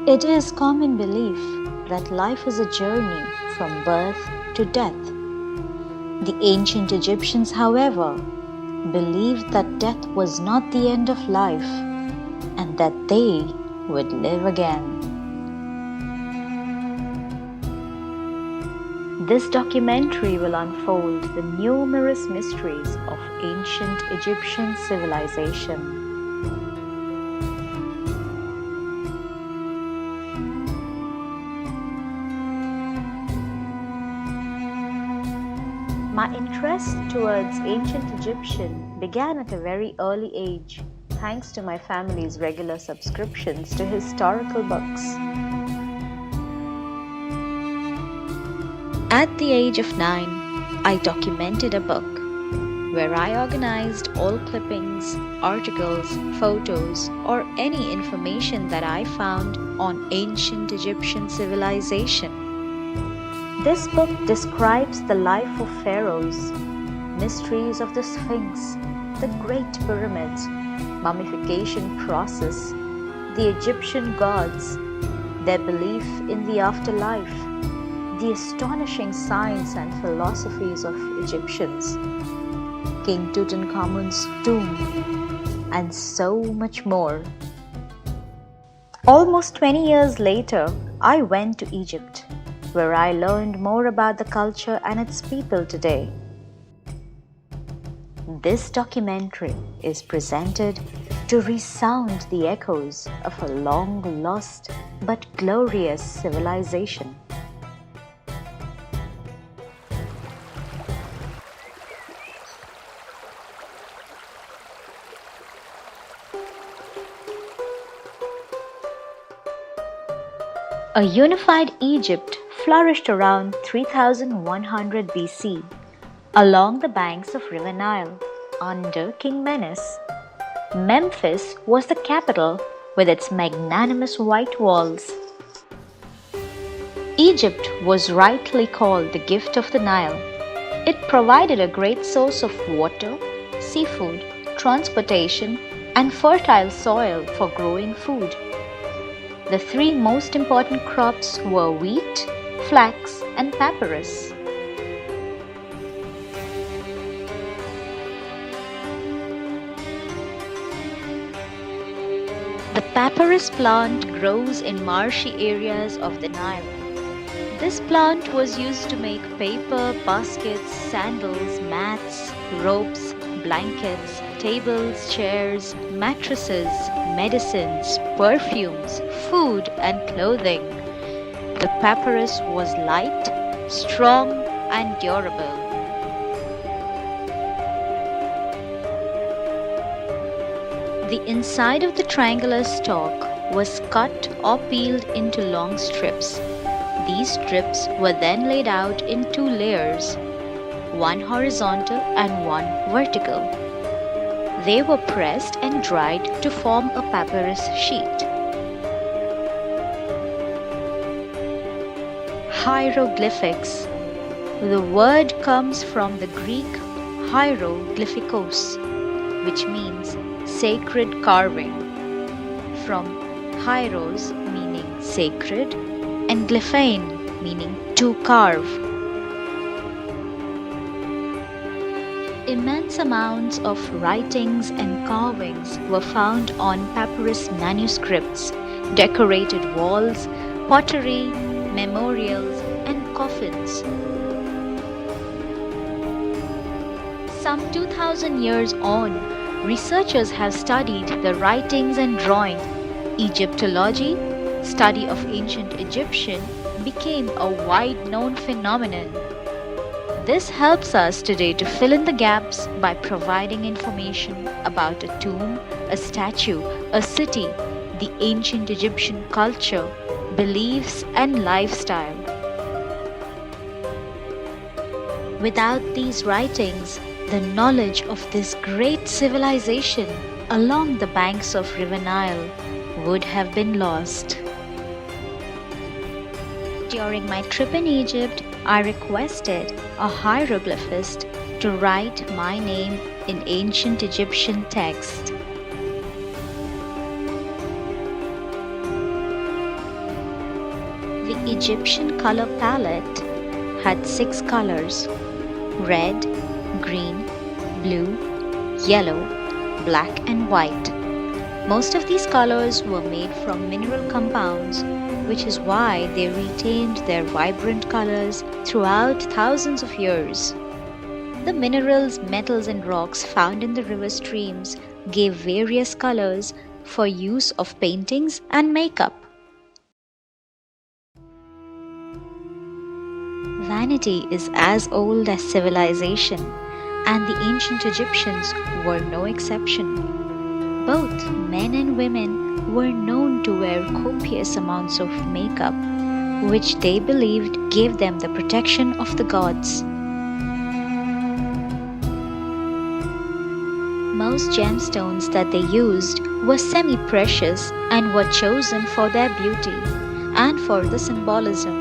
It is common belief that life is a journey from birth to death. The ancient Egyptians, however, believed that death was not the end of life and that they would live again. This documentary will unfold the numerous mysteries of ancient Egyptian civilization. My interest towards ancient Egyptian began at a very early age, thanks to my family's regular subscriptions to historical books. At the age of 9, I documented a book where I organized all clippings, articles, photos, or any information that I found on ancient Egyptian civilization. This book describes the life of pharaohs, mysteries of the Sphinx, the Great Pyramids, mummification process, the Egyptian gods, their belief in the afterlife, the astonishing science and philosophies of Egyptians, King Tutankhamun's tomb, and so much more. Almost 20 years later, I went to Egypt, where I learned more about the culture and its people today. This documentary is presented to resound the echoes of a long-lost but glorious civilization. A unified Egypt flourished around 3100 BC along the banks of River Nile under King Menes. Memphis was the capital with its magnanimous white walls. Egypt was rightly called the gift of the Nile. It provided a great source of water, seafood, transportation, and fertile soil for growing food. The three most important crops were wheat, flax, and papyrus. The papyrus plant grows in marshy areas of the Nile. This plant was used to make paper, baskets, sandals, mats, ropes, blankets, tables, chairs, mattresses, medicines, perfumes, food, and clothing. The papyrus was light, strong, and durable. The inside of the triangular stalk was cut or peeled into long strips. These strips were then laid out in two layers, one horizontal and one vertical. They were pressed and dried to form a papyrus sheet. Hieroglyphics. The word comes from the Greek hieroglyphikos, which means sacred carving, from hieros meaning sacred and glyphein meaning to carve. Immense amounts of writings and carvings were found on papyrus manuscripts, decorated walls, pottery, memorials, and coffins. Some 2000 years on, researchers have studied the writings and drawings. Egyptology, study of ancient Egyptian, became a wide-known phenomenon. This helps us today to fill in the gaps by providing information about a tomb, a statue, a city, the ancient Egyptian culture, beliefs, and lifestyle. Without these writings, the knowledge of this great civilization along the banks of River Nile would have been lost. During my trip in Egypt, I requested a hieroglyphist to write my name in ancient Egyptian text. Egyptian color palette had 6 colors: red, green, blue, yellow, black, and white. Most of these colors were made from mineral compounds, which is why they retained their vibrant colors throughout thousands of years. The minerals, metals, and rocks found in the river streams gave various colors for use of paintings and makeup. Vanity is as old as civilization, and the ancient Egyptians were no exception. Both men and women were known to wear copious amounts of makeup, which they believed gave them the protection of the gods. Most gemstones that they used were semi-precious and were chosen for their beauty and for the symbolism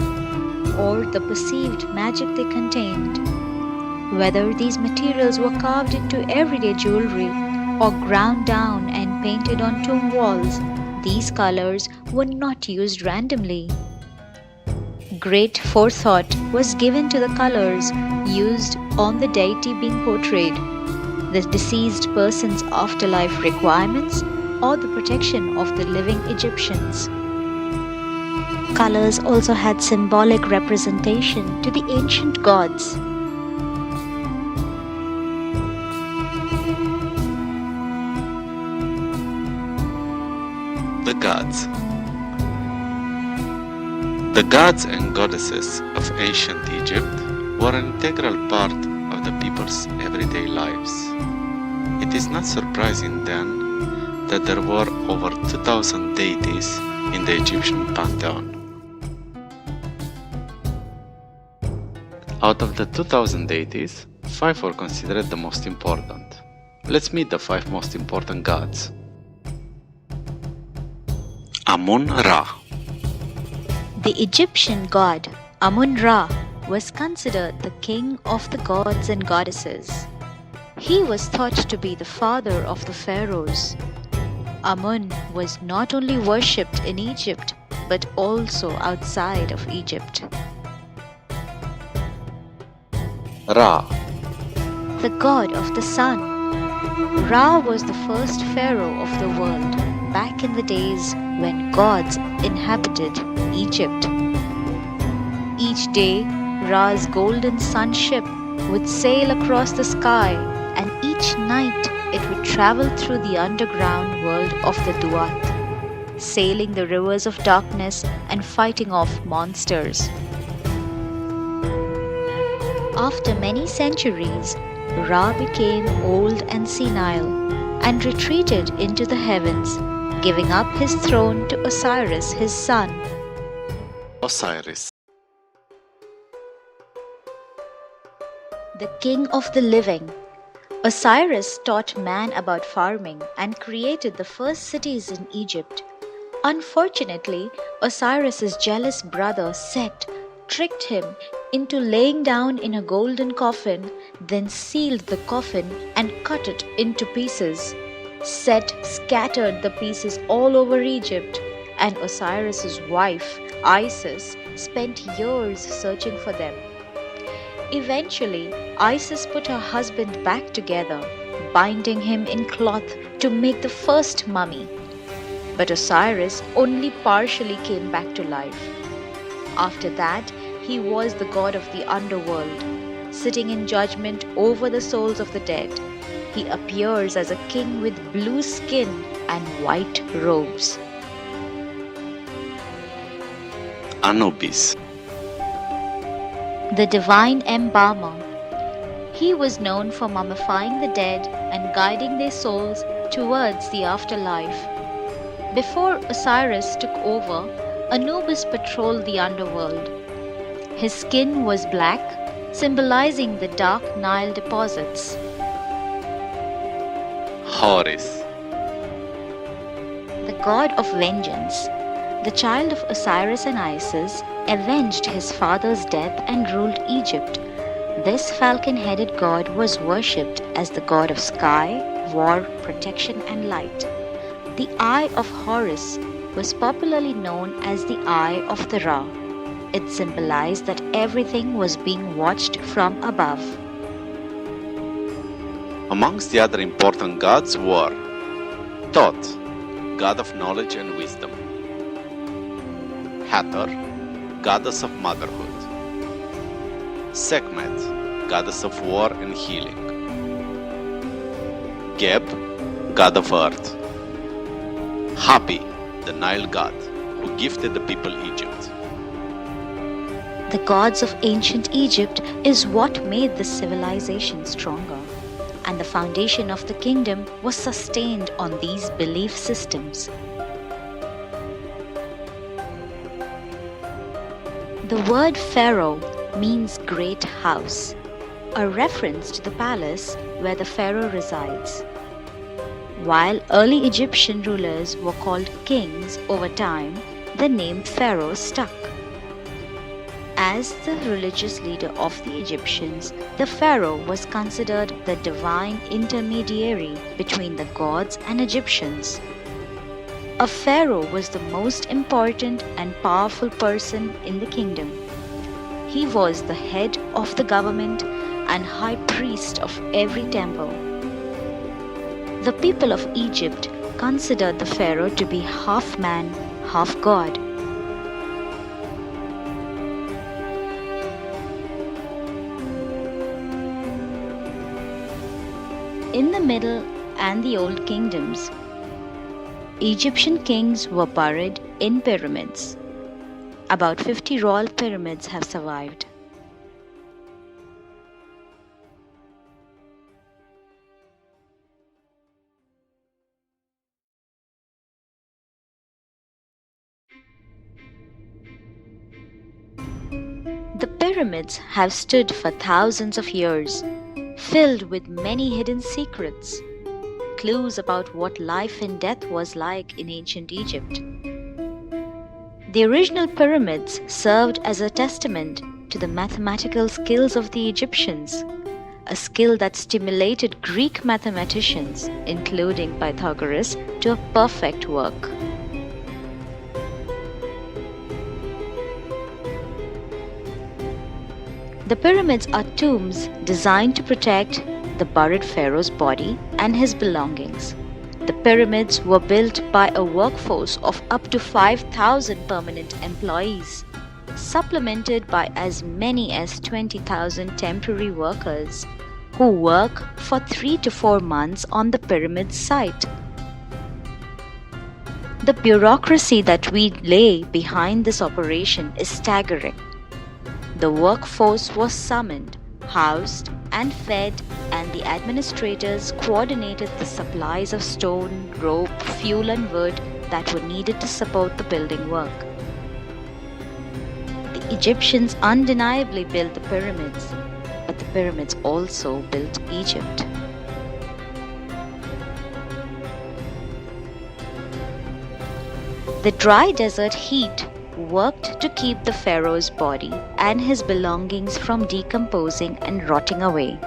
or the perceived magic they contained. Whether these materials were carved into everyday jewelry or ground down and painted on tomb walls, these colors were not used randomly. Great forethought was given to the colors used on the deity being portrayed, the deceased person's afterlife requirements, or the protection of the living Egyptians. Colors also had symbolic representation to the ancient gods. The gods. The gods and goddesses of ancient Egypt were an integral part of the people's everyday lives. It is not surprising then that there were over 2,000 deities in the Egyptian pantheon. Out of the 2,000 deities, 5 were considered the most important. Let's meet the 5 most important gods. Amun-Ra. The Egyptian god Amun-Ra was considered the king of the gods and goddesses. He was thought to be the father of the pharaohs. Amun was not only worshipped in Egypt but also outside of Egypt. Ra. The god of the sun. Ra was the first pharaoh of the world back in the days when gods inhabited Egypt. Each day, Ra's golden sun ship would sail across the sky, and each night it would travel through the underground world of the Duat, sailing the rivers of darkness and fighting off monsters. After many centuries, Ra became old and senile and retreated into the heavens, giving up his throne to Osiris, his son. Osiris. The king of the living. Osiris taught man about farming and created the first cities in Egypt. Unfortunately, Osiris's jealous brother Set tricked him into laying down in a golden coffin, then sealed the coffin and cut it into pieces. Set scattered the pieces all over Egypt, and Osiris's wife, Isis, spent years searching for them. Eventually, Isis put her husband back together, binding him in cloth to make the first mummy. But Osiris only partially came back to life. After that, he was the god of the underworld, sitting in judgment over the souls of the dead. He appears as a king with blue skin and white robes. Anubis. The divine embalmer. He was known for mummifying the dead and guiding their souls towards the afterlife. Before Osiris took over, Anubis patrolled the underworld. His skin was black, symbolizing the dark Nile deposits. Horus. The god of vengeance. The child of Osiris and Isis avenged his father's death and ruled Egypt. This falcon-headed god was worshipped as the god of sky, war, protection, and light. The Eye of Horus was popularly known as the Eye of the Ra. It symbolized that everything was being watched from above. Amongst the other important gods were Thoth, god of knowledge and wisdom; Hathor, goddess of motherhood; Sekhmet, goddess of war and healing; Geb, god of earth; Hapi, the Nile god, who gifted the people Egypt. The gods of ancient Egypt is what made this civilization stronger, and the foundation of the kingdom was sustained on these belief systems. The word pharaoh means great house, a reference to the palace where the pharaoh resides. While early Egyptian rulers were called kings over time, the name pharaoh stuck. As the religious leader of the Egyptians, the pharaoh was considered the divine intermediary between the gods and Egyptians. A pharaoh was the most important and powerful person in the kingdom. He was the head of the government and high priest of every temple. The people of Egypt considered the pharaoh to be half man, half god. In the Middle and the Old Kingdoms, Egyptian kings were buried in pyramids. About 50 royal pyramids have survived. The pyramids have stood for thousands of years, filled with many hidden secrets, clues about what life and death was like in ancient Egypt. The original pyramids served as a testament to the mathematical skills of the Egyptians, a skill that stimulated Greek mathematicians, including Pythagoras, to a perfect work. The pyramids are tombs designed to protect the buried pharaoh's body and his belongings. The pyramids were built by a workforce of up to 5,000 permanent employees, supplemented by as many as 20,000 temporary workers who work for 3 to 4 months on the pyramid site. The bureaucracy that we lay behind this operation is staggering. The workforce was summoned, housed, and fed, and the administrators coordinated the supplies of stone, rope, fuel, and wood that were needed to support the building work. The Egyptians undeniably built the pyramids, but the pyramids also built Egypt. The dry desert heat worked to keep the pharaoh's body and his belongings from decomposing and rotting away.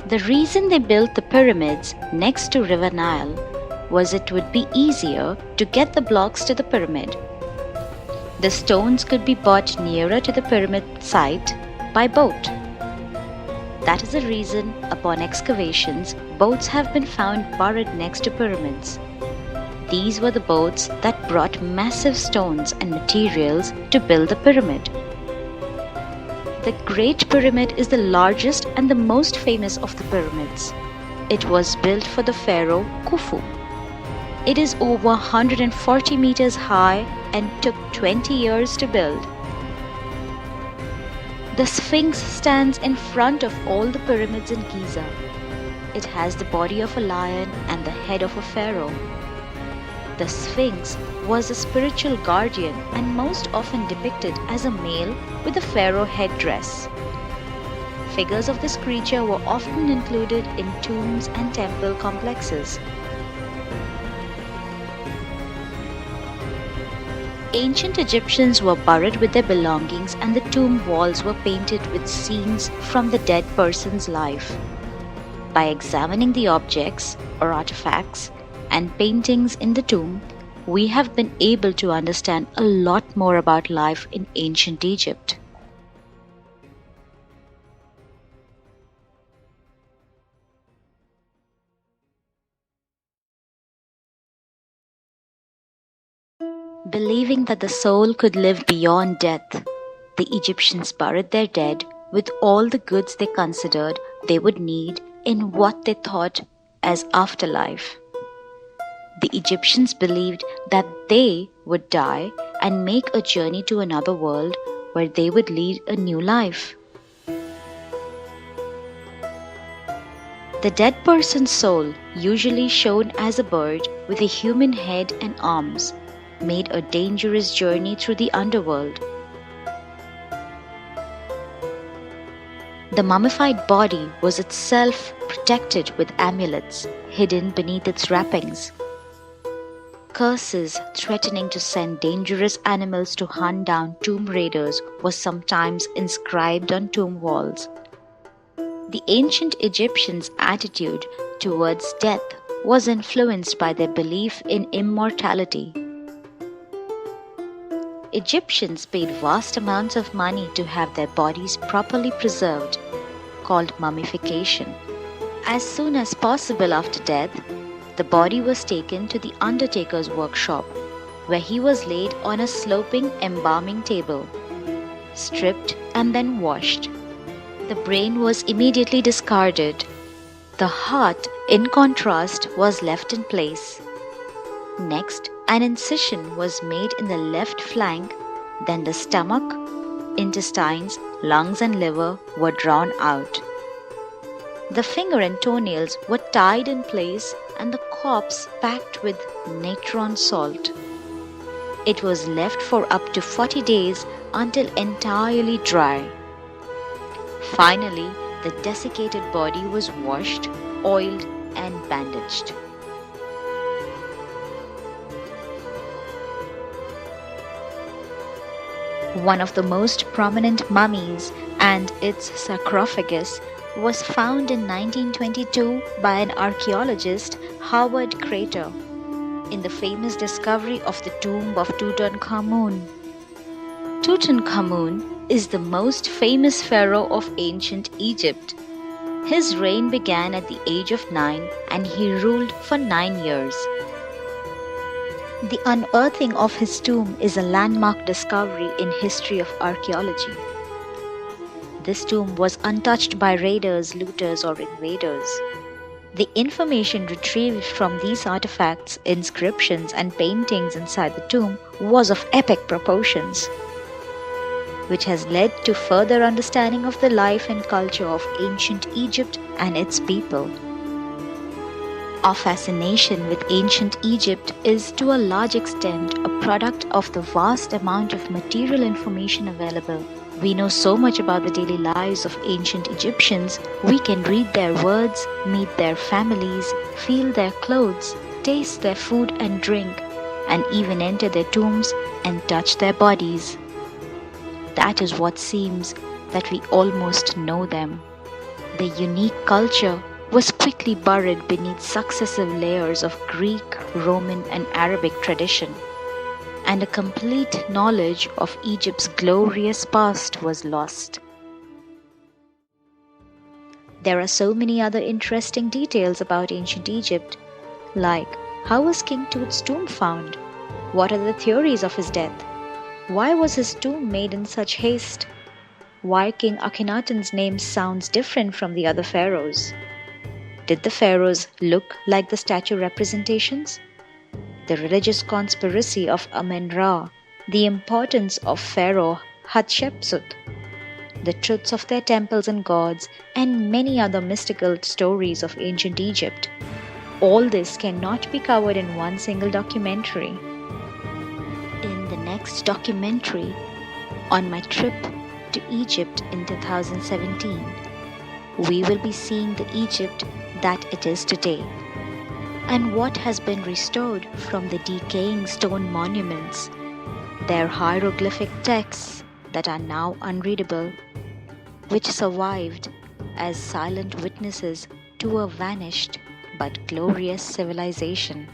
The reason they built the pyramids next to River Nile was it would be easier to get the blocks to the pyramid. The stones could be brought nearer to the pyramid site by boat. That is the reason, upon excavations, boats have been found buried next to pyramids. These were the boats that brought massive stones and materials to build the pyramid. The Great Pyramid is the largest and the most famous of the pyramids. It was built for the pharaoh Khufu. It is over 140 meters high and took 20 years to build. The Sphinx stands in front of all the pyramids in Giza. It has the body of a lion and the head of a pharaoh. The Sphinx was a spiritual guardian and most often depicted as a male with a pharaoh headdress. Figures of this creature were often included in tombs and temple complexes. Ancient Egyptians were buried with their belongings, and the tomb walls were painted with scenes from the dead person's life. By examining the objects or artifacts and paintings in the tomb, we have been able to understand a lot more about life in ancient Egypt. Believing that the soul could live beyond death, the Egyptians buried their dead with all the goods they considered they would need in what they thought as afterlife. The Egyptians believed that they would die and make a journey to another world where they would lead a new life. The dead person's soul, usually shown as a bird with a human head and arms, made a dangerous journey through the underworld. The mummified body was itself protected with amulets hidden beneath its wrappings. Curses threatening to send dangerous animals to hunt down tomb raiders was sometimes inscribed on tomb walls. The ancient Egyptians' attitude towards death was influenced by their belief in immortality. Egyptians paid vast amounts of money to have their bodies properly preserved, called mummification. As soon as possible after death, the body was taken to the undertaker's workshop, where he was laid on a sloping embalming table, stripped and then washed. The brain was immediately discarded. The heart, in contrast, was left in place. Next, an incision was made in the left flank, then the stomach, intestines, lungs and liver were drawn out. The finger and toenails were tied in place and the corpse packed with natron salt. It was left for up to 40 days until entirely dry. Finally, the desiccated body was washed, oiled and bandaged. One of the most prominent mummies and its sarcophagus was found in 1922 by an archaeologist, Howard Crater, in the famous discovery of the tomb of Tutankhamun. Tutankhamun is the most famous pharaoh of ancient Egypt. His reign began at the age of 9 and he ruled for 9 years. The unearthing of his tomb is a landmark discovery in history of archaeology. This tomb was untouched by raiders, looters, or invaders. The information retrieved from these artifacts, inscriptions, and paintings inside the tomb was of epic proportions, which has led to further understanding of the life and culture of ancient Egypt and its people. Our fascination with ancient Egypt is to a large extent a product of the vast amount of material information available. We know so much about the daily lives of ancient Egyptians. We can read their words, meet their families, feel their clothes, taste their food and drink, and even enter their tombs and touch their bodies. That is what seems that we almost know them. Their unique culture was quickly buried beneath successive layers of Greek, Roman, and Arabic tradition, and a complete knowledge of Egypt's glorious past was lost. There are so many other interesting details about ancient Egypt, like how was King Tut's tomb found? What are the theories of his death? Why was his tomb made in such haste? Why King Akhenaten's name sounds different from the other pharaohs? Did the pharaohs look like the statue representations? The religious conspiracy of Amen-Ra, the importance of Pharaoh Hatshepsut, the truths of their temples and gods, and many other mystical stories of ancient Egypt. All this cannot be covered in one single documentary. In the next documentary, on my trip to Egypt in 2017, we will be seeing the Egypt that it is today, and what has been restored from the decaying stone monuments, their hieroglyphic texts that are now unreadable, which survived as silent witnesses to a vanished but glorious civilization.